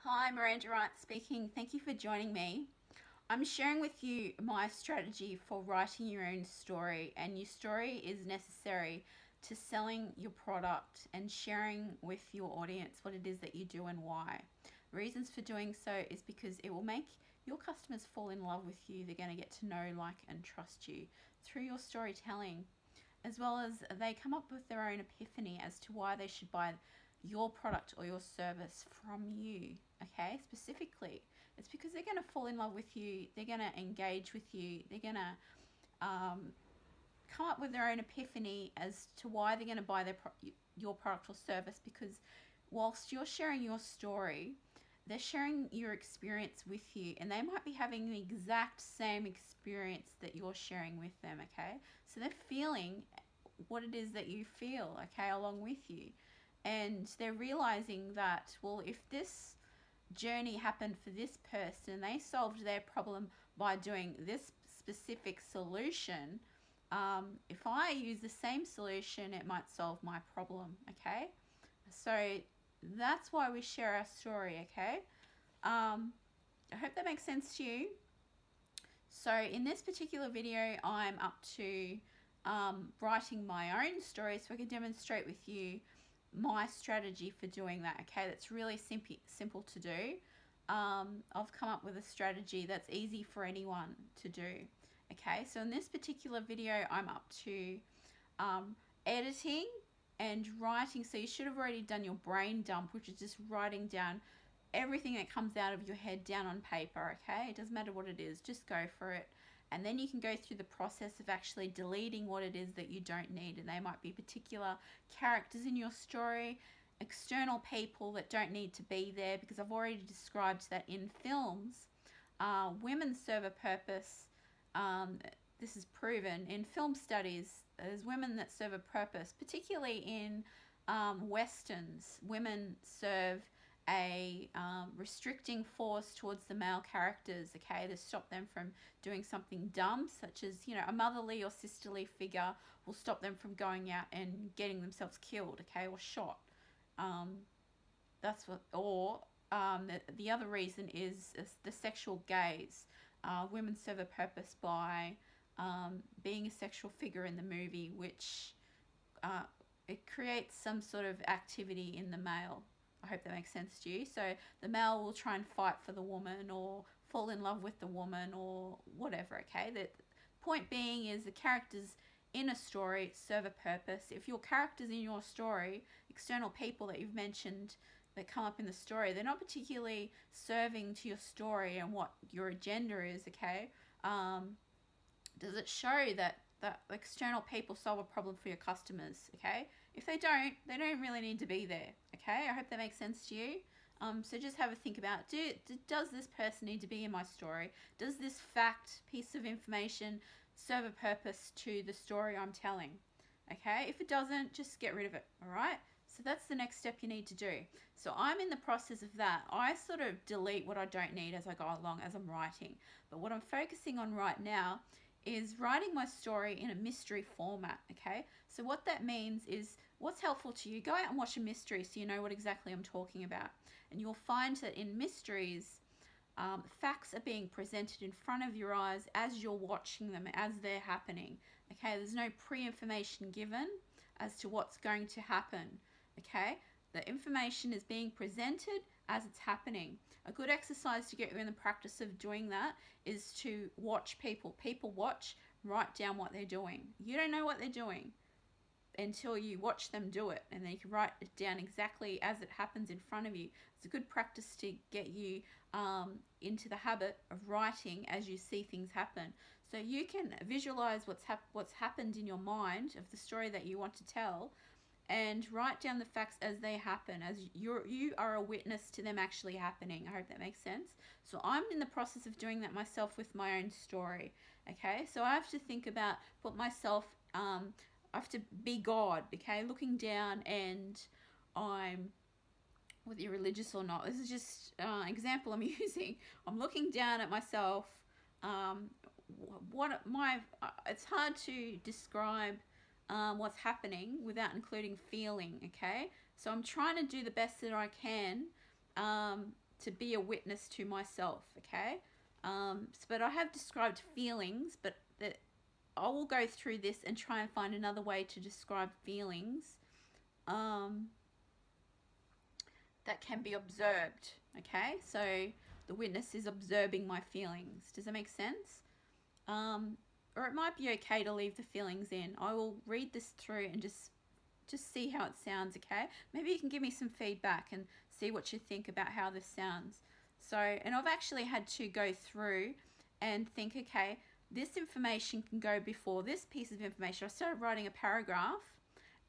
Hi, Miranda Wright speaking. Thank you for joining me. I'm sharing with you my strategy for writing your own story, and your story is necessary to selling your product and sharing with your audience what it is that you do and why. Reasons for doing so is because it will make your customers fall in love with you. They're going to get to know, like, and trust you through your storytelling, as well as they come up with their own epiphany as to why they should buy your product or your service from you. Okay, specifically, it's because they're going to fall in love with you, they're going to engage with you, they're going to come up with their own epiphany as to why they're going to buy your product or service, because whilst you're sharing your story, they're sharing your experience with you, and they might be having the exact same experience that you're sharing with them. Okay, so they're feeling what it is that you feel, okay, along with you, and they're realizing that, well, if this journey happened for this person, they solved their problem by doing this specific solution. If I use the same solution, it might solve my problem. Okay, so that's why we share our story. Okay, I hope that makes sense to you. So in this particular video, I'm up to writing my own story so I can demonstrate with you my strategy for doing that. Okay, that's really simple to do. I've come up with a strategy that's easy for anyone to do. Okay, so in this particular video, I'm up to editing and writing. So you should have already done your brain dump, which is just writing down everything that comes out of your head down on paper. Okay, it doesn't matter what it is, just go for it. And then you can go through the process of actually deleting what it is that you don't need, and they might be particular characters in your story, external people that don't need to be there, because I've already described that in films, women serve a purpose. This is proven in film studies. There's women that serve a purpose, particularly in westerns. Women serve a restricting force towards the male characters, okay, to stop them from doing something dumb, such as, a motherly or sisterly figure will stop them from going out and getting themselves killed, okay, or shot. That's what, or the other reason is the sexual gaze. Women serve a purpose by being a sexual figure in the movie, which it creates some sort of activity in the male. I hope that makes sense to you. So the male will try and fight for the woman or fall in love with the woman or whatever, okay? The point being is the characters in a story serve a purpose. If your characters in your story, external people that you've mentioned that come up in the story, they're not particularly serving to your story and what your agenda is, okay? Does it show that external people solve a problem for your customers? Okay, if they don't really need to be there. Okay, I hope that makes sense to you. So just have a think about, does this person need to be in my story? Does this piece of information serve a purpose to the story I'm telling? Okay, if it doesn't, just get rid of it. All right, so that's the next step you need to do. So I'm in the process of that. I sort of delete what I don't need as I go along, as I'm writing. But what I'm focusing on right now is writing my story in a mystery format. Okay, so what that means is, what's helpful to you, go out and watch a mystery so you know what exactly I'm talking about. And you'll find that in mysteries, facts are being presented in front of your eyes as you're watching them, as they're happening. Okay, there's no pre-information given as to what's going to happen. Okay, the information is being presented as it's happening. A good exercise to get you in the practice of doing that is to watch people. People watch, write down what they're doing. You don't know what they're doing until you watch them do it, and then you can write it down exactly as it happens in front of you. It's a good practice to get you into the habit of writing as you see things happen, so you can visualize what's happened in your mind of the story that you want to tell, and write down the facts as they happen, as you are a witness to them actually happening. I hope that makes sense. So I'm in the process of doing that myself with my own story. Okay, so I have to think about, put myself, I have to be God, okay, looking down, and I'm, whether you're religious or not, this is just an example I'm using. I'm looking down at myself. It's hard to describe what's happening without including feeling, okay? So I'm trying to do the best that I can to be a witness to myself, okay? But I have described feelings, but I will go through this and try and find another way to describe feelings that can be observed, okay? So the witness is observing my feelings. Does that make sense? Or it might be okay to leave the feelings in. I will read this through and just see how it sounds, okay? Maybe you can give me some feedback and see what you think about how this sounds. So, and I've actually had to go through and think, okay, this information can go before this piece of information. I started writing a paragraph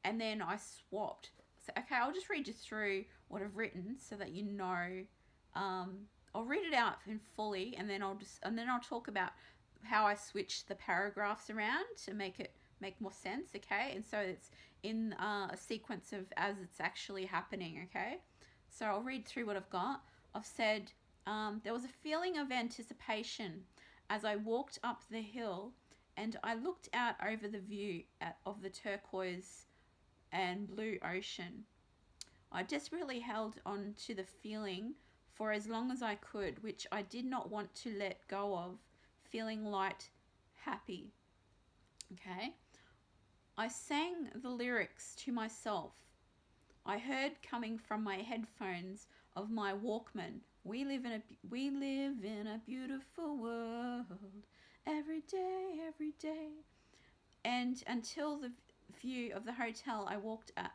and then I swapped. So, okay, I'll just read you through what I've written so that you know. I'll read it out in fully, and then I'll talk about how I switch the paragraphs around to make more sense, okay? And so it's in a sequence of as it's actually happening, okay? So I'll read through what I've got. I've said, there was a feeling of anticipation as I walked up the hill and I looked out over the view of the turquoise and blue ocean. I desperately held on to the feeling for as long as I could, which I did not want to let go of, feeling light, happy. Okay? I sang the lyrics to myself. I heard coming from my headphones of my Walkman, we live in a beautiful world, every day. And until the view of the hotel I worked at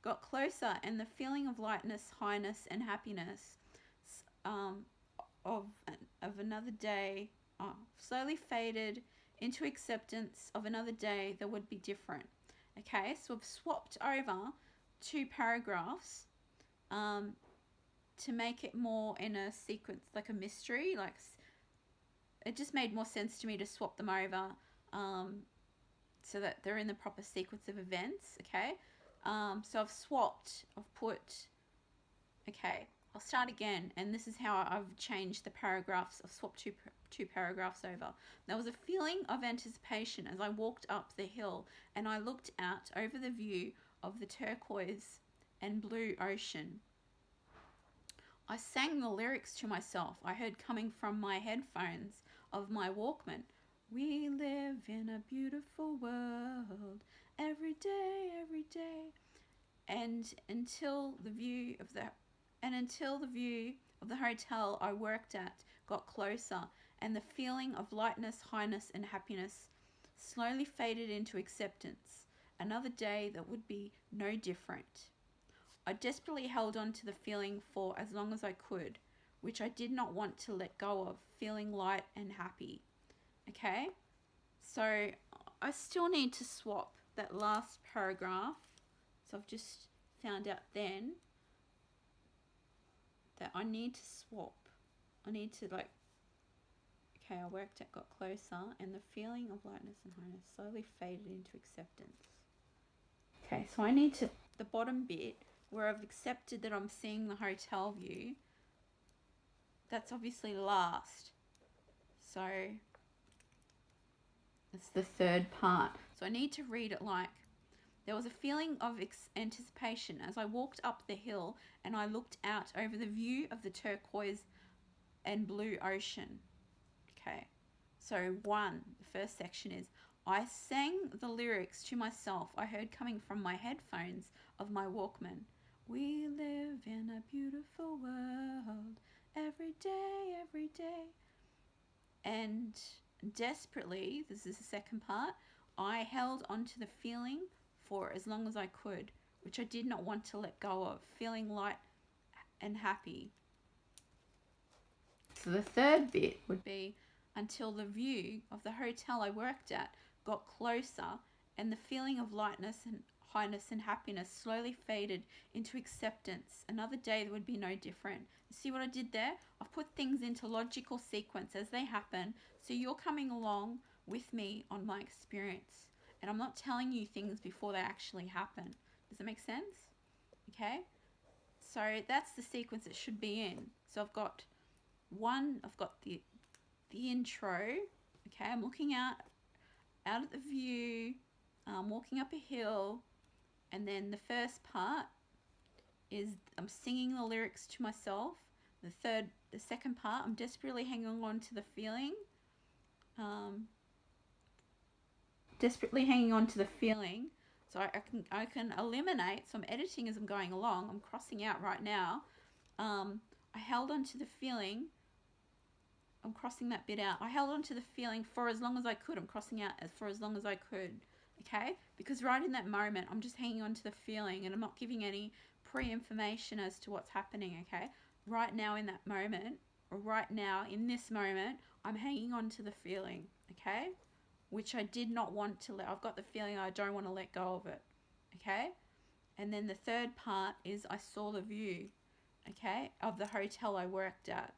got closer, and the feeling of lightness, highness, and happiness of another day slowly faded into acceptance of another day that would be different. Okay, so I've swapped over 2 paragraphs to make it more in a sequence, like a mystery. Like, it just made more sense to me to swap them over so that they're in the proper sequence of events, okay? So I've put, okay, I'll start again, and this is how I've changed the paragraphs. I've swapped two paragraphs over. There was a feeling of anticipation as I walked up the hill and I looked out over the view of the turquoise and blue ocean. I sang the lyrics to myself. I heard coming from my headphones of my Walkman, we live in a beautiful world, every day. And until the view of the hotel I worked at got closer, and the feeling of lightness, highness, and happiness slowly faded into acceptance. Another day that would be no different. I desperately held on to the feeling for as long as I could, which I did not want to let go of, feeling light and happy. Okay? So I still need to swap that last paragraph. So I've just found out then that I need to swap. I need to okay, I worked it, got closer, and the feeling of lightness and highness slowly faded into acceptance. Okay, so I need to, the bottom bit where I've accepted that I'm seeing the hotel view, that's obviously last. So it's the third part. So I need to read it like, there was a feeling of anticipation as I walked up the hill and I looked out over the view of the turquoise and blue ocean. Okay, so the first section is, I sang the lyrics to myself. I heard coming from my headphones of my Walkman, we live in a beautiful world, every day. And desperately, this is the second part, I held on to the feeling for as long as I could, which I did not want to let go of, feeling light and happy. So the third bit would be, until the view of the hotel I worked at got closer, and the feeling of lightness and highness and happiness slowly faded into acceptance. Another day that would be no different. You see what I did there? I've put things into logical sequence as they happen, so you're coming along with me on my experience. And I'm not telling you things before they actually happen. Does that make sense? Okay? So that's the sequence it should be in. So I've got the intro. Okay, I'm looking out at the view, walking up a hill, and then the first part is I'm singing the lyrics to myself. The second part, I'm desperately hanging on to the feeling. Desperately hanging on to the feeling. So I can eliminate. So I'm editing as I'm going along. I'm crossing out right now. I held on to the feeling. I'm crossing that bit out. I held on to the feeling for as long as I could. I'm crossing out for as long as I could. Okay? Because right in that moment, I'm just hanging on to the feeling and I'm not giving any pre-information as to what's happening. Okay? Right now in that moment, or right now in this moment, I'm hanging on to the feeling. Okay? Which I did not want to let. I've got the feeling I don't want to let go of it. Okay? And then the third part is I saw the view. Okay? Of the hotel I worked at.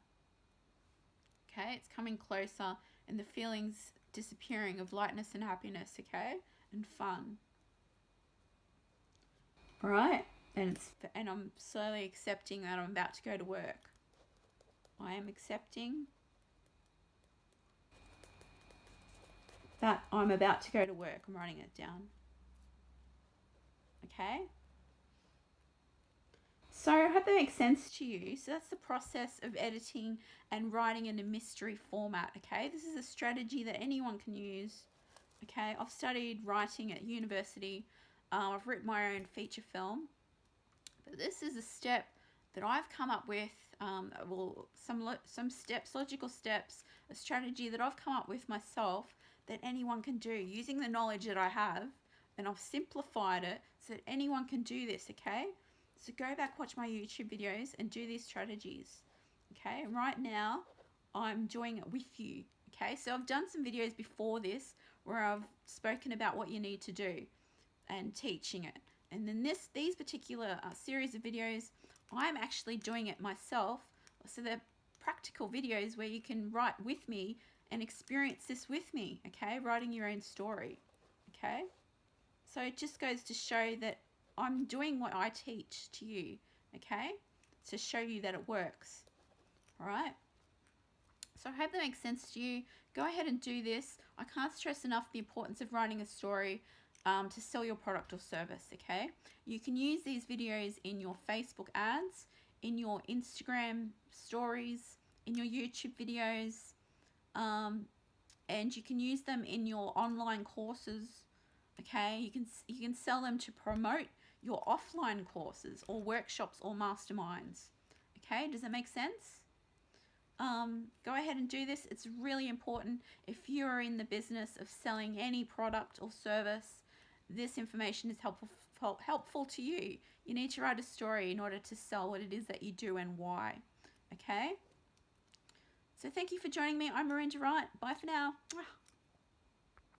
Okay, it's coming closer and the feelings disappearing of lightness and happiness, okay, and fun. All right, and I'm slowly accepting that I'm about to go to work. I am accepting that I'm about to go to work. I'm writing it down. Okay. So I hope that makes sense to you. So that's the process of editing and writing in a mystery format, okay? This is a strategy that anyone can use, okay? I've studied writing at university. I've written my own feature film. But this is a step that I've come up with, some steps, logical steps, a strategy that I've come up with myself that anyone can do using the knowledge that I have, and I've simplified it so that anyone can do this, okay? So go back, watch my YouTube videos and do these strategies, okay? And right now, I'm doing it with you, okay? So I've done some videos before this where I've spoken about what you need to do and teaching it. And then these particular series of videos, I'm actually doing it myself. So they're practical videos where you can write with me and experience this with me, okay? Writing your own story, okay? So it just goes to show that I'm doing what I teach to you, okay? To show you that it works, all right? So I hope that makes sense to you. Go ahead and do this. I can't stress enough the importance of writing a story to sell your product or service, okay? You can use these videos in your Facebook ads, in your Instagram stories, in your YouTube videos, and you can use them in your online courses, okay? You can sell them to promote your offline courses or workshops or masterminds, okay? Does that make sense? Go ahead and do this. It's really important. If you're in the business of selling any product or service, this information is helpful to you. You need to write a story in order to sell what it is that you do and why. Okay? So thank you for joining me. I'm Miranda Wright. Bye for now.